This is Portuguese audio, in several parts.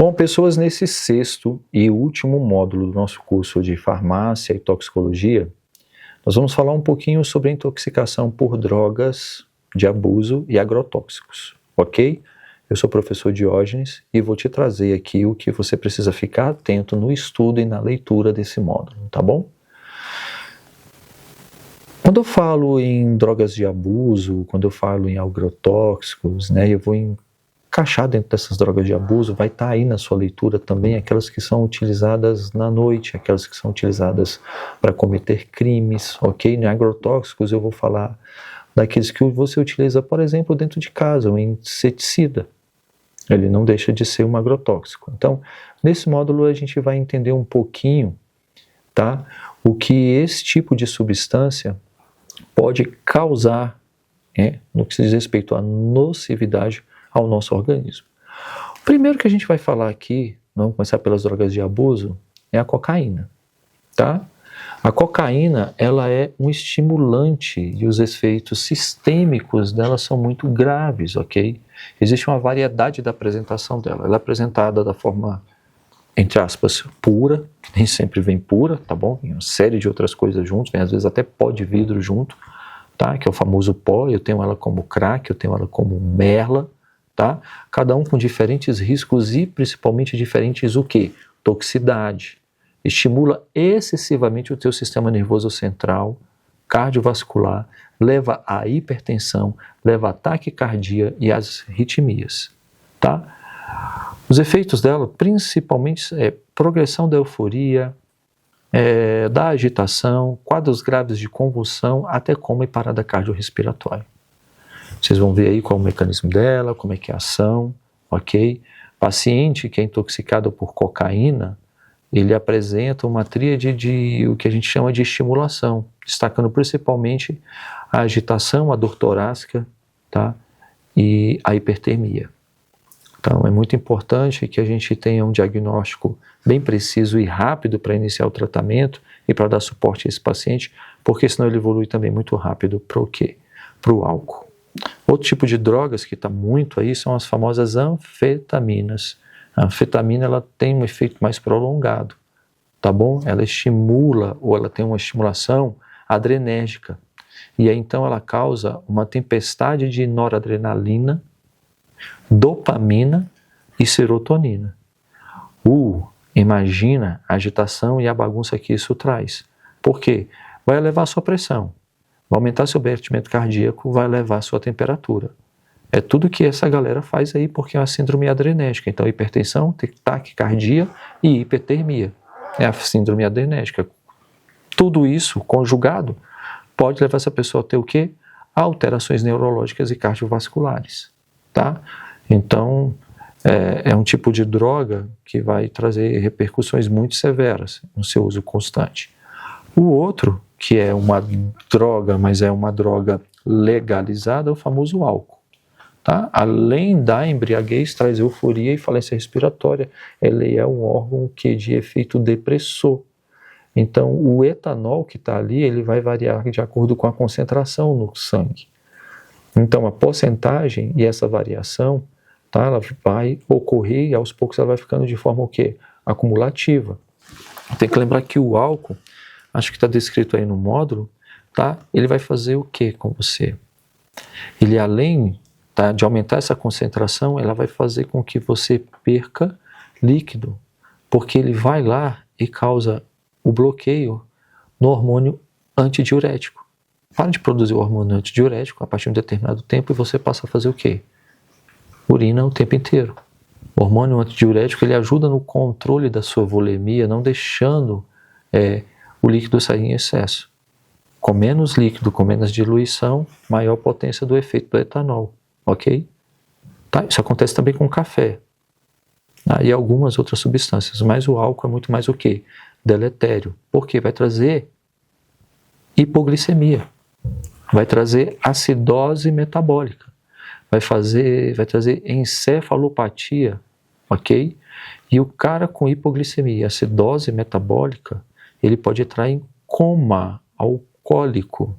Bom, pessoas, nesse sexto e último módulo do nosso curso de farmácia e toxicologia, nós vamos falar um pouquinho sobre a intoxicação por drogas de abuso e agrotóxicos, ok? Eu sou o professor Diógenes e vou te trazer aqui o que você precisa ficar atento no estudo e na leitura desse módulo, tá bom? Quando eu falo em drogas de abuso, quando eu falo em agrotóxicos, eu vou encaixar dentro dessas drogas de abuso, vai estar aí na sua leitura também aquelas que são utilizadas na noite, aquelas que são utilizadas para cometer crimes, ok? Em agrotóxicos eu vou falar daqueles que você utiliza, por exemplo, dentro de casa, o inseticida. Ele não deixa de ser um agrotóxico. Então, nesse módulo a gente vai entender um pouquinho, tá? O que esse tipo de substância pode causar, no que se diz respeito à nocividade ao nosso organismo. O primeiro que a gente vai falar aqui, vamos começar pelas drogas de abuso, é a cocaína, tá? A cocaína, ela é um estimulante e os efeitos sistêmicos dela são muito graves, ok? Existe uma variedade da apresentação dela. Ela é apresentada da forma, entre aspas, pura, que nem sempre vem pura, tá bom? Tem uma série de outras coisas junto, vem às vezes até pó de vidro junto, tá? Que é o famoso pó. Eu tenho ela como crack, eu tenho ela como merla, tá? Cada um com diferentes riscos e principalmente diferentes o quê? Toxicidade. Estimula excessivamente o teu sistema nervoso central, cardiovascular, leva à hipertensão, leva à taquicardia e às arritmias, tá? Os efeitos dela, principalmente, progressão da euforia, da agitação, quadros graves de convulsão, até coma e parada cardiorrespiratória. Vocês vão ver aí qual é o mecanismo dela, como é que é a ação, ok? Paciente que é intoxicado por cocaína, ele apresenta uma tríade de o que a gente chama de estimulação, destacando principalmente a agitação, a dor torácica, tá? E a hipertermia. Então é muito importante que a gente tenha um diagnóstico bem preciso e rápido para iniciar o tratamento e para dar suporte a esse paciente, porque senão ele evolui também muito rápido para o quê? Para o álcool. Outro tipo de drogas que está muito aí são as famosas anfetaminas. A anfetamina, ela tem um efeito mais prolongado, tá bom? Ela estimula, ou ela tem uma estimulação adrenérgica. E aí então ela causa uma tempestade de noradrenalina, dopamina e serotonina. Imagina a agitação e a bagunça que isso traz. Por quê? Vai elevar a sua pressão, vai aumentar seu batimento cardíaco, vai elevar a sua temperatura. É tudo que essa galera faz aí porque é uma síndrome adrenérgica. Então, hipertensão, taquicardia e hipertermia. É a síndrome adrenérgica. Tudo isso conjugado pode levar essa pessoa a ter o quê? Alterações neurológicas e cardiovasculares, tá? Então, é um tipo de droga que vai trazer repercussões muito severas no seu uso constante. O outro, que é uma droga, mas é uma droga legalizada, é o famoso álcool. Tá? Além da embriaguez, traz euforia e falência respiratória. Ele é um órgão de efeito depressor. Então, o etanol que está ali, ele vai variar de acordo com a concentração no sangue. Então, a porcentagem e essa variação, tá, ela vai ocorrer e aos poucos ela vai ficando de forma o quê? Acumulativa. Tem que lembrar que o álcool, acho que está descrito aí no módulo, tá? Ele vai fazer o que com você? Ele, além de aumentar essa concentração, ela vai fazer com que você perca líquido, porque ele vai lá e causa o bloqueio no hormônio antidiurético. Para de produzir o hormônio antidiurético a partir de um determinado tempo e você passa a fazer o quê? Urina o tempo inteiro. O hormônio antidiurético, ele ajuda no controle da sua volemia, não deixando o líquido sair em excesso. Com menos líquido, com menos diluição, maior potência do efeito do etanol. Ok? Tá, isso acontece também com o café, e algumas outras substâncias, mas o álcool é muito mais o quê? Deletério. Por quê? Vai trazer hipoglicemia, vai trazer acidose metabólica, vai trazer encefalopatia, ok? E o cara com hipoglicemia e acidose metabólica, ele pode entrar em coma alcoólico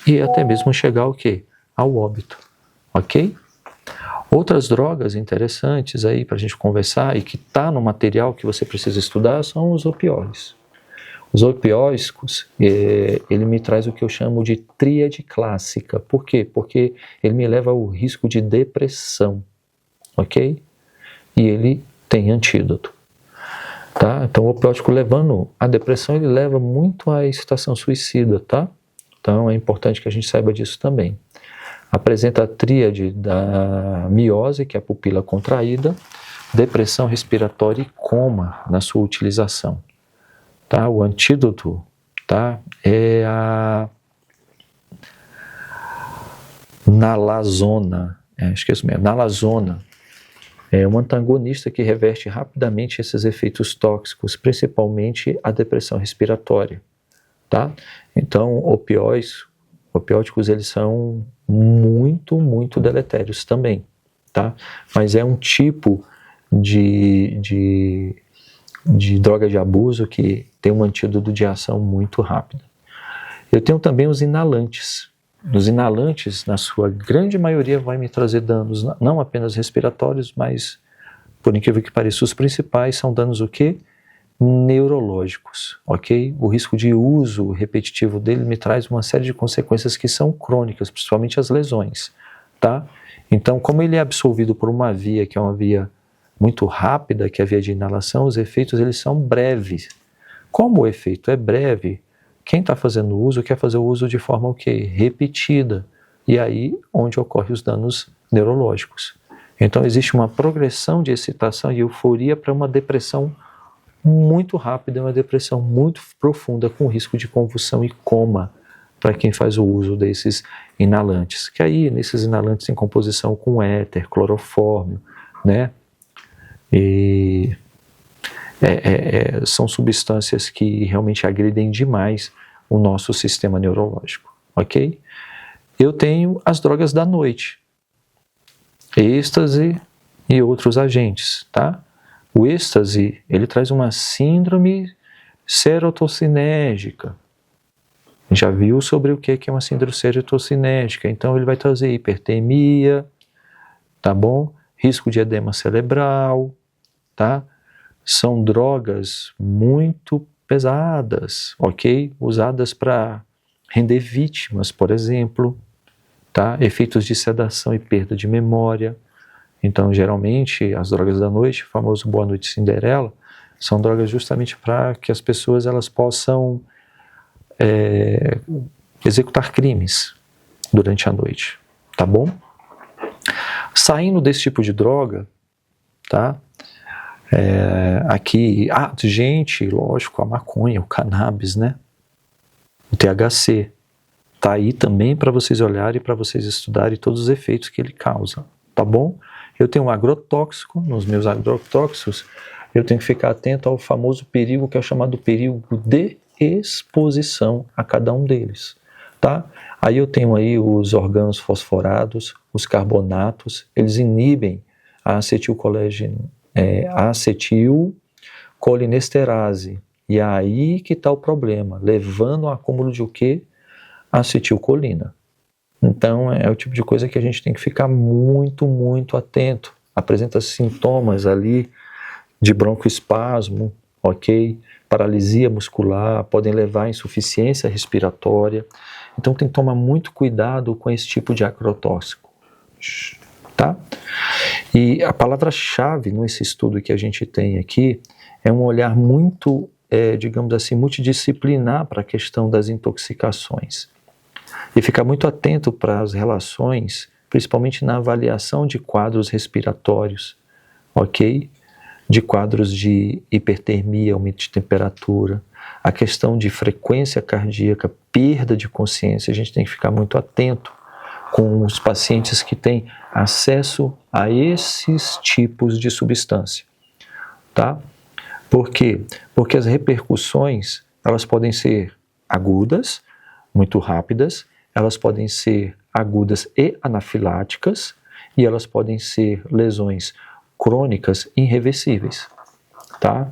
e até mesmo chegar ao quê? Ao óbito. Ok? Outras drogas interessantes aí para a gente conversar e que está no material que você precisa estudar são os opioides. Os opioicos, ele me traz o que eu chamo de tríade clássica. Por quê? Porque ele me leva ao risco de depressão, ok? E ele tem antídoto. Tá? Então o opiótico levando a depressão, ele leva muito à excitação suicida, tá? Então é importante que a gente saiba disso também. Apresenta a tríade da miose, que é a pupila contraída, depressão respiratória e coma na sua utilização. Tá? O antídoto, tá? É a nalazona, esqueço mesmo, nalazona. É um antagonista que reverte rapidamente esses efeitos tóxicos, principalmente a depressão respiratória, tá? Então, opióticos, eles são muito deletérios também, tá? Mas é um tipo de droga de abuso que tem um antídoto de ação muito rápida. Eu tenho também os inalantes. Os inalantes, na sua grande maioria, vai me trazer danos não apenas respiratórios, mas, por incrível que pareça, os principais são danos o quê? Neurológicos, ok? O risco de uso repetitivo dele me traz uma série de consequências que são crônicas, principalmente as lesões, tá? Então, como ele é absorvido por uma via que é uma via muito rápida, que é a via de inalação, os efeitos eles são breves. Como o efeito é breve, quem está fazendo uso quer fazer o uso de forma o quê? Repetida. E aí onde ocorrem os danos neurológicos. Então existe uma progressão de excitação e euforia para uma depressão muito rápida, uma depressão muito profunda, com risco de convulsão e coma para quem faz o uso desses inalantes. Que aí, nesses inalantes em composição com éter, clorofórmio, né? E são substâncias que realmente agridem demais o nosso sistema neurológico, ok? Eu tenho as drogas da noite, êxtase e outros agentes, tá? O êxtase, ele traz uma síndrome serotocinérgica. Já viu sobre o que é uma síndrome serotocinérgica? Então ele vai trazer hipertermia, tá bom? Risco de edema cerebral, tá? São drogas muito pesadas, ok? Usadas para render vítimas, por exemplo, tá? Efeitos de sedação e perda de memória. Então, geralmente, as drogas da noite, o famoso Boa Noite Cinderela, são drogas justamente para que as pessoas elas possam executar crimes durante a noite, tá bom? Saindo desse tipo de droga, tá? Aqui, gente, lógico, a maconha, o cannabis, né? O THC, tá aí também para vocês olharem e para vocês estudarem todos os efeitos que ele causa, tá bom? Eu tenho um agrotóxico, nos meus agrotóxicos, eu tenho que ficar atento ao famoso perigo que é chamado perigo de exposição a cada um deles, tá? Aí eu tenho aí os orgânulos fosforados, os carbonatos, eles inibem a acetilcolinesterase. E é aí que está o problema, levando ao acúmulo de o quê? Acetilcolina. Então é o tipo de coisa que a gente tem que ficar muito atento. Apresenta sintomas ali de broncoespasmo, ok? Paralisia muscular, podem levar a insuficiência respiratória. Então tem que tomar muito cuidado com esse tipo de agrotóxico, tá? E a palavra-chave nesse estudo que a gente tem aqui é um olhar muito, digamos assim, multidisciplinar para a questão das intoxicações. E ficar muito atento para as relações, principalmente na avaliação de quadros respiratórios, ok? De quadros de hipertermia, aumento de temperatura, a questão de frequência cardíaca, perda de consciência, a gente tem que ficar muito atento com os pacientes que têm acesso a esses tipos de substância, tá? Por quê? Porque as repercussões, elas podem ser agudas, muito rápidas, elas podem ser agudas e anafiláticas, e elas podem ser lesões crônicas irreversíveis, tá?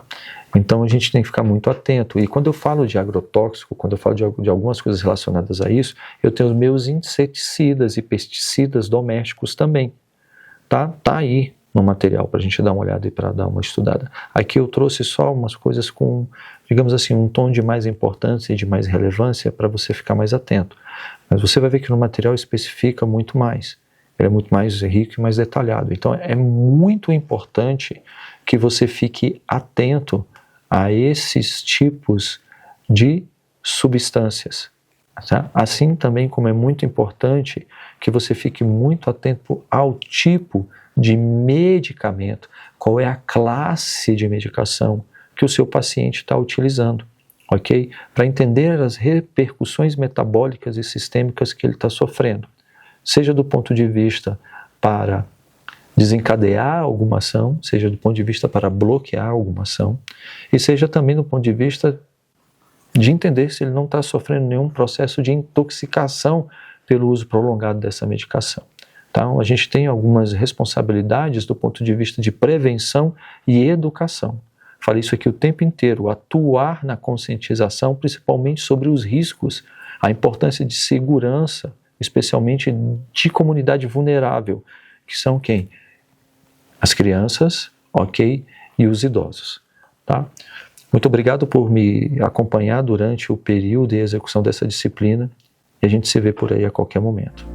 Então a gente tem que ficar muito atento. E quando eu falo de agrotóxico, quando eu falo de algumas coisas relacionadas a isso, eu tenho os meus inseticidas e pesticidas domésticos também, Tá aí no material para a gente dar uma olhada e para dar uma estudada. Aqui eu trouxe só umas coisas com, digamos assim, um tom de mais importância e de mais relevância para você ficar mais atento. Mas você vai ver que no material especifica muito mais. Ele é muito mais rico e mais detalhado. Então é muito importante que você fique atento a esses tipos de substâncias. Tá? Assim também como é muito importante que você fique muito atento ao tipo de medicamento, qual é a classe de medicação que o seu paciente está utilizando, ok? Para entender as repercussões metabólicas e sistêmicas que ele está sofrendo, seja do ponto de vista para desencadear alguma ação, seja do ponto de vista para bloquear alguma ação, e seja também do ponto de vista de entender se ele não está sofrendo nenhum processo de intoxicação pelo uso prolongado dessa medicação. Então, a gente tem algumas responsabilidades do ponto de vista de prevenção e educação. Falei isso aqui o tempo inteiro, atuar na conscientização, principalmente sobre os riscos, a importância de segurança, especialmente de comunidade vulnerável, que são quem? As crianças, ok? E os idosos, tá? Muito obrigado por me acompanhar durante o período e execução dessa disciplina, e a gente se vê por aí a qualquer momento.